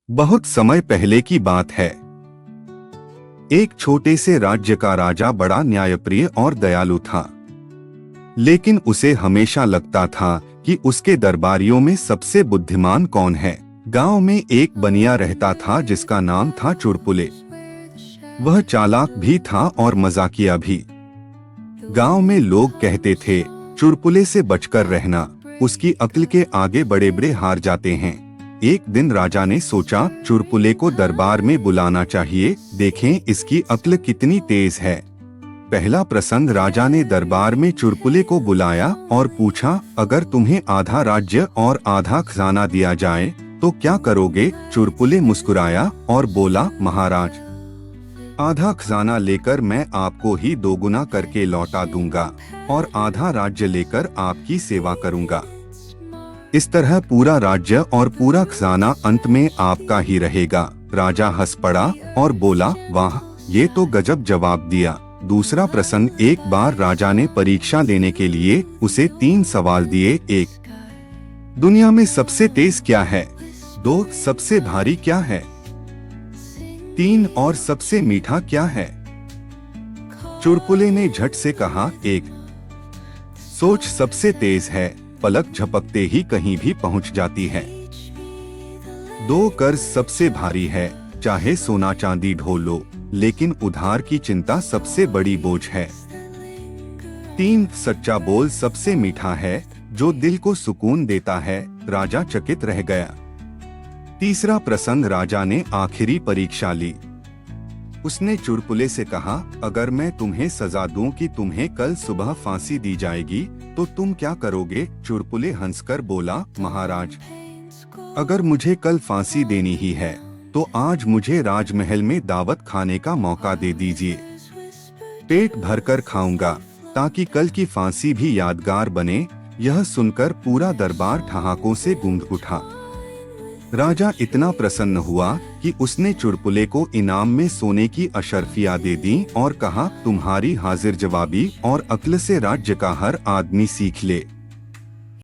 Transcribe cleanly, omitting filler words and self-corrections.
बहुत समय पहले की बात है। एक छोटे से राज्य का राजा बड़ा न्यायप्रिय और दयालु था, लेकिन उसे हमेशा लगता था कि उसके दरबारियों में सबसे बुद्धिमान कौन है। गांव में एक बनिया रहता था जिसका नाम था चुड़पुले। वह चालाक भी था और मजाकिया भी। गांव में लोग कहते थे, चुड़पुले से बचकर रहना, उसकी अक्ल के आगे बड़े बड़े हार जाते हैं। एक दिन राजा ने सोचा, चुड़पुले को दरबार में बुलाना चाहिए, देखें इसकी अक्ल कितनी तेज है। पहला प्रसंग, राजा ने दरबार में चुड़पुले को बुलाया और पूछा, अगर तुम्हें आधा राज्य और आधा खजाना दिया जाए तो क्या करोगे? चुड़पुले मुस्कुराया और बोला, महाराज, आधा खजाना लेकर मैं आपको ही दोगुना करके लौटा दूंगा और आधा राज्य लेकर आपकी सेवा करूंगा। इस तरह पूरा राज्य और पूरा खजाना अंत में आपका ही रहेगा। राजा हंस पड़ा और बोला, वाह, ये तो गजब जवाब दिया। दूसरा प्रसंग, एक बार राजा ने परीक्षा देने के लिए उसे 3 सवाल दिए। 1, दुनिया में सबसे तेज क्या है? 2, सबसे भारी क्या है? 3, और सबसे मीठा क्या है? चुड़पुले ने झट से कहा, 1, सोच सबसे तेज है, पलक झपकते ही कहीं भी पहुंच जाती है। 2, कर्ज सबसे भारी है, चाहे सोना चांदी ढो लो, लेकिन उधार की चिंता सबसे बड़ी बोझ है। 3, सच्चा बोल सबसे मीठा है, जो दिल को सुकून देता है। राजा चकित रह गया। तीसरा प्रसंग, राजा ने आखिरी परीक्षा ली। उसने चुड़पुले से कहा, अगर मैं तुम्हें सजा दूं कि तुम्हें कल सुबह फांसी दी जाएगी तो तुम क्या करोगे? चुड़पुले हंसकर बोला, महाराज, अगर मुझे कल फांसी देनी ही है तो आज मुझे राजमहल में दावत खाने का मौका दे दीजिए। पेट भरकर खाऊंगा ताकि कल की फांसी भी यादगार बने। यह सुनकर पूरा दरबार ठहाकों से गूंज उठा। राजा इतना प्रसन्न हुआ कि उसने चुड़पुले को इनाम में सोने की अशर्फियां दे दी और कहा, तुम्हारी हाजिर जवाबी और अक्ल से राज्य का हर आदमी सीख ले।